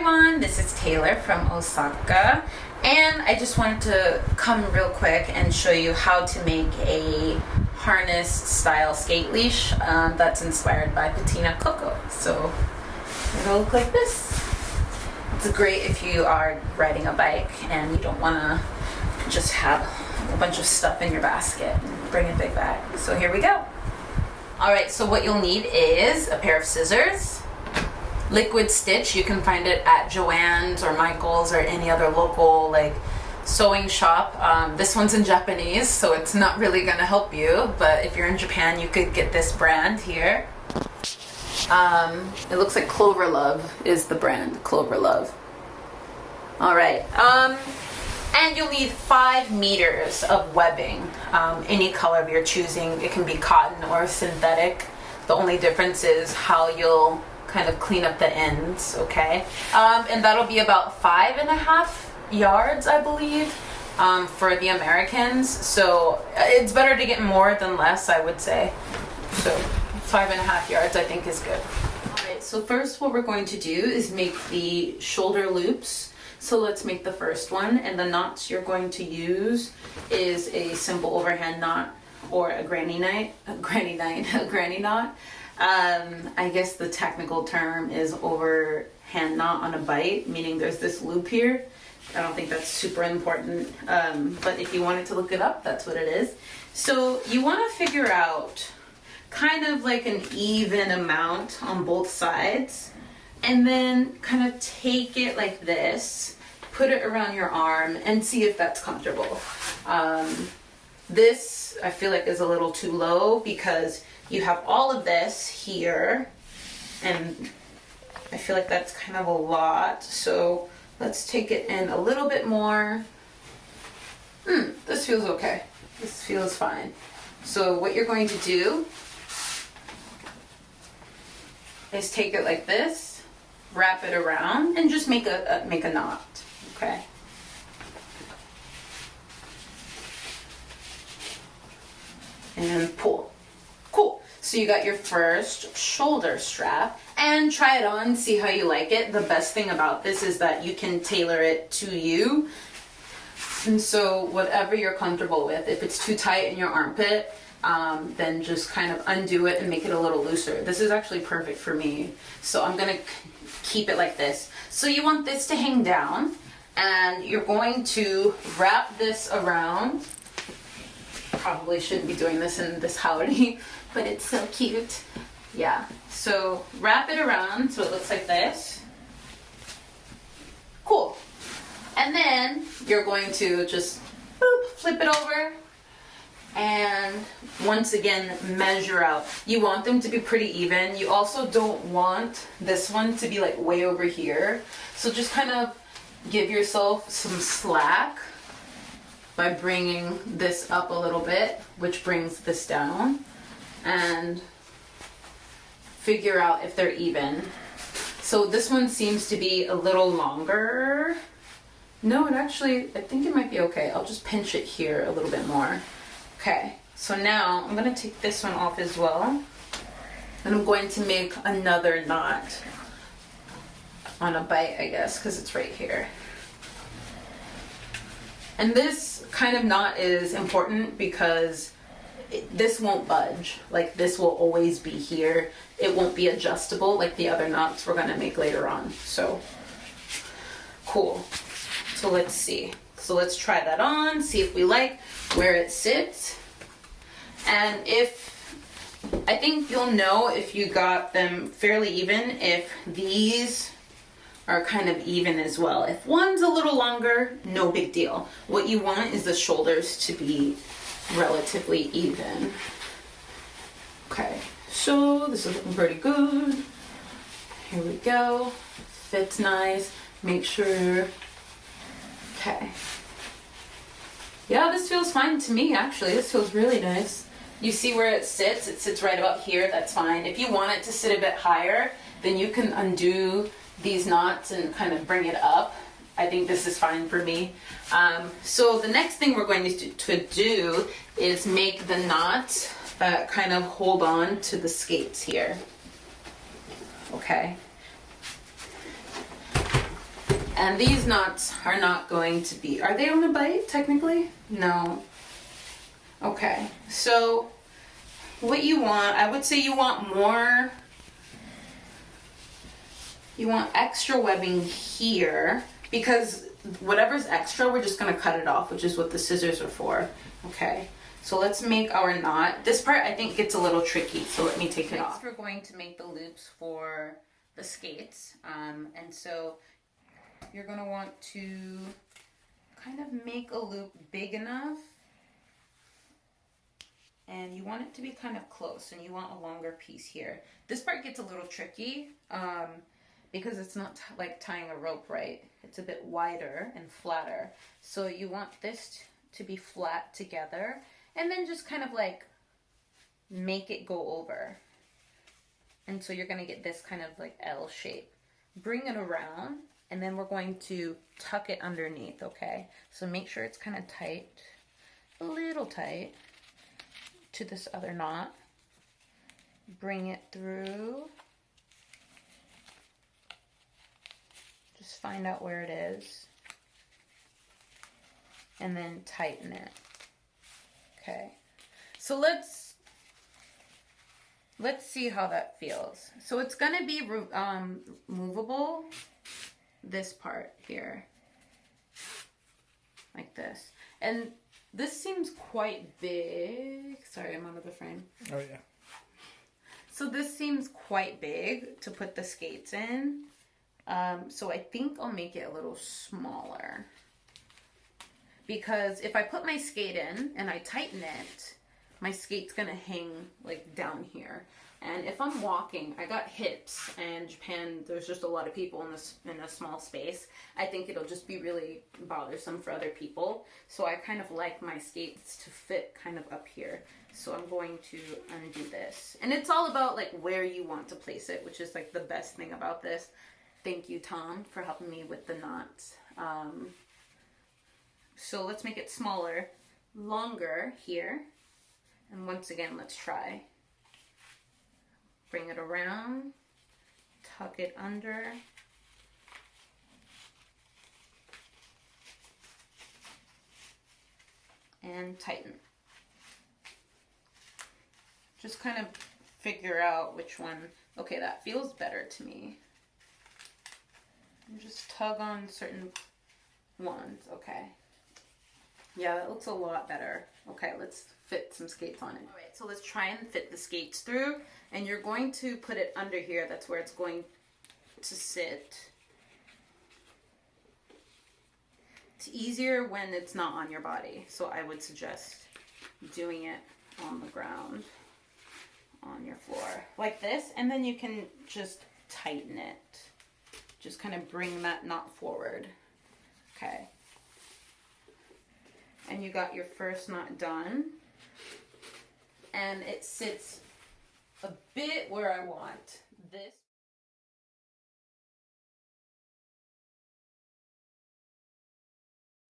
everyone, this is Taylor from Osaka, and I just wanted to come real quick and show you how to make a harness style skate leash that's inspired by Patina Coco. So it'll look like this. It's great if you are riding a bike and you don't want to just have a bunch of stuff in your basket and bring a big bag. So here we go. Alright, so what you'll need is a pair of scissors, liquid stitch. You can find it at Joann's or Michael's or any other local sewing shop. This one's in Japanese, so it's not really gonna help you, but if you're in Japan you could get this brand here. It looks like Clover Love is the brand, Clover Love. Alright, and you'll need 5 meters of webbing, any color of your choosing. It can be cotton or synthetic. The only difference is how you'll kind of clean up the ends, okay? And that'll be about 5.5 yards, I believe, for the Americans. So it's better to get more than less, I would say. So 5.5 yards, I think, is good. All right, so first what we're going to do is make the shoulder loops. So let's make the first one, and the knots you're going to use is a simple overhand knot or a granny knot. I guess the technical term is overhand knot on a bite, meaning there's this loop here. I don't think that's super important, but if you wanted to look it up, that's what it is. So you want to figure out kind of like an even amount on both sides, and then kind of take it like this, put it around your arm, and see if that's comfortable. This I feel like is a little too low because you have all of this here, and I feel like that's kind of a lot. So let's take it in a little bit more. This feels okay. This feels fine. So what you're going to do is take it like this, wrap it around, and just make a knot, okay? And pull. Cool. So you got your first shoulder strap, and try it on, see how you like it. The best thing about this is that you can tailor it to you. And so whatever you're comfortable with, if it's too tight in your armpit, then just kind of undo it and make it a little looser. This is actually perfect for me. So I'm gonna keep it like this. So you want this to hang down, and you're going to wrap this around. Probably shouldn't be doing this in this howdy, but it's so cute. Yeah, so wrap it around so it looks like this. Cool. And then you're going to just boop, flip it over, and once again measure out. You want them to be pretty even. You also don't want this one to be like way over here. So just kind of give yourself some slack by bringing this up a little bit, which brings this down, and figure out if they're even. So this one seems to be a little longer. No, I think it might be okay. I'll just pinch it here a little bit more. Okay, so now I'm gonna take this one off as well, and I'm going to make another knot on a bite, I guess, because it's right here. And this kind of knot is important because this won't budge. Like, this will always be here. It won't be adjustable like the other knots we're gonna make later on. So, cool. So let's see. So let's try that on, see if we like where it sits. And I think you'll know if you got them fairly even if these are kind of even as well. If one's a little longer, no big deal. What you want is the shoulders to be relatively even. Okay, so this is looking pretty good. Here we go. Fits nice. Make sure. Okay. Yeah, this feels fine to me, actually. This feels really nice. You see where it sits? It sits right about here. That's fine. If you want it to sit a bit higher, then you can undo these knots and kind of bring it up. I think this is fine for me. So the next thing we're going to do is make the knots that kind of hold on to the skates here. Okay. And these knots are not going to be, are they on a bite technically? No. Okay, so what you want, I would say you want more, you want extra webbing here, because whatever's extra, we're just gonna cut it off, which is what the scissors are for. Okay, so let's make our knot. This part I think gets a little tricky, so let me take it off. Next we're going to make the loops for the skates, and so you're gonna want to kind of make a loop big enough, and you want it to be kind of close, and you want a longer piece here. This part gets a little tricky because it's not like tying a rope, right? It's a bit wider and flatter. So you want this to be flat together, and then just kind of like make it go over. And so you're gonna get this kind of like L shape. Bring it around, and then we're going to tuck it underneath, okay? So make sure it's kind of tight, a little tight, to this other knot. Bring it through. Just find out where it is. And then tighten it. Okay. So let's see how that feels. So it's gonna be movable, this part here, like this. And this seems quite big. Sorry, I'm out of the frame. Oh yeah. So this seems quite big to put the skates in. So I think I'll make it a little smaller. Because if I put my skate in and I tighten it, my skate's gonna hang like down here. And if I'm walking, I got hips, and Japan, there's just a lot of people in a small space. I think it'll just be really bothersome for other people. So I kind of like my skates to fit kind of up here. So I'm going to undo this. And it's all about like where you want to place it, which is like the best thing about this. Thank you, Tom, for helping me with the knots. So let's make it smaller, longer here. And once again, let's try. Bring it around, tuck it under, and tighten. Just kind of figure out which one, okay, that feels better to me. And just tug on certain ones, okay. Yeah, that looks a lot better. Okay, let's fit some skates on it. All right, so let's try and fit the skates through, and you're going to put it under here. That's where it's going to sit. It's easier when it's not on your body, so I would suggest doing it on the ground, on your floor, like this, and then you can just tighten it. Just kind of bring that knot forward. Okay. And you got your first knot done, and it sits a bit where I want this.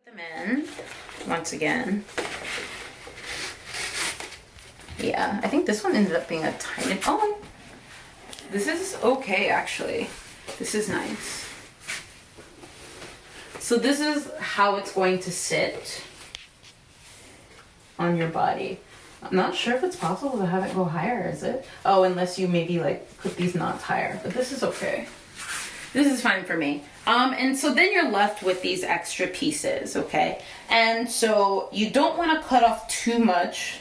Put them in once again. Yeah, I think this one ended up being a tiny, oh, this is okay actually. This is nice. So this is how it's going to sit on your body. I'm not sure if it's possible to have it go higher, is it? Oh, unless you maybe like put these knots higher, but this is okay. This is fine for me. And so then you're left with these extra pieces, okay? And so you don't want to cut off too much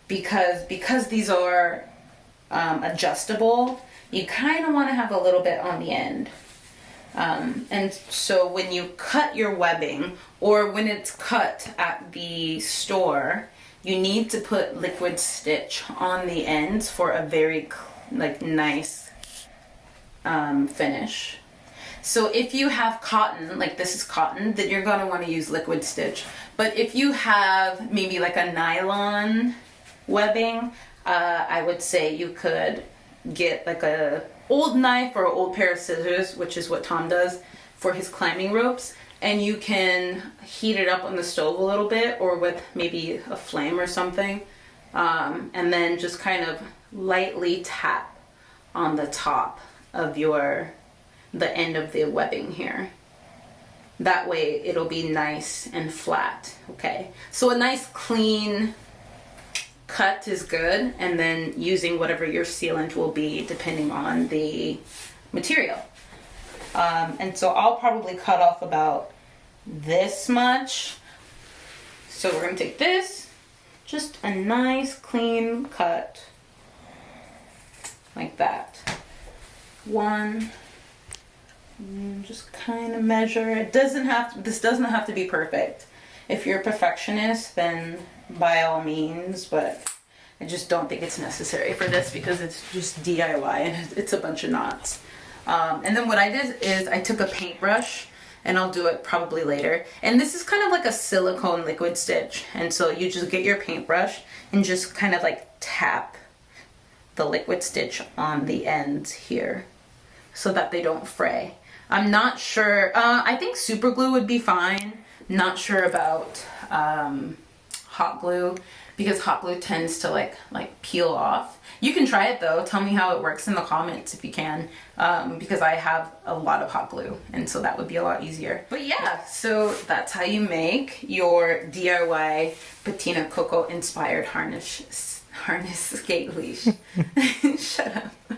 because these are adjustable, you kind of want to have a little bit on the end. And so when you cut your webbing, or when it's cut at the store, you need to put liquid stitch on the ends for a very like nice finish. So if you have cotton, like this is cotton, then you're gonna want to use liquid stitch. But if you have maybe like a nylon webbing, I would say you could get like a old knife or an old pair of scissors, which is what Tom does for his climbing ropes, and you can heat it up on the stove a little bit, or with maybe a flame or something, and then just kind of lightly tap on the top of the end of the webbing here. That way it'll be nice and flat, okay? So a nice clean cut is good, and then using whatever your sealant will be depending on the material. And so I'll probably cut off about this much. So we're gonna take this, just a nice clean cut, like that. One, just kind of measure. It doesn't have to, this doesn't have to be perfect. If you're a perfectionist, then by all means, but I just don't think it's necessary for this because it's just DIY and it's a bunch of knots. And then what I did is I took a paintbrush, and I'll do it probably later. And this is kind of like a silicone liquid stitch. And so you just get your paintbrush and just kind of like tap the liquid stitch on the ends here so that they don't fray. I'm not sure, I think super glue would be fine. Not sure about hot glue, because hot glue tends to like peel off. You can try it though. Tell me how it works in the comments if you can, because I have a lot of hot glue, and so that would be a lot easier. But yeah, so that's how you make your DIY Patina Coco inspired harness skate leash. Shut up.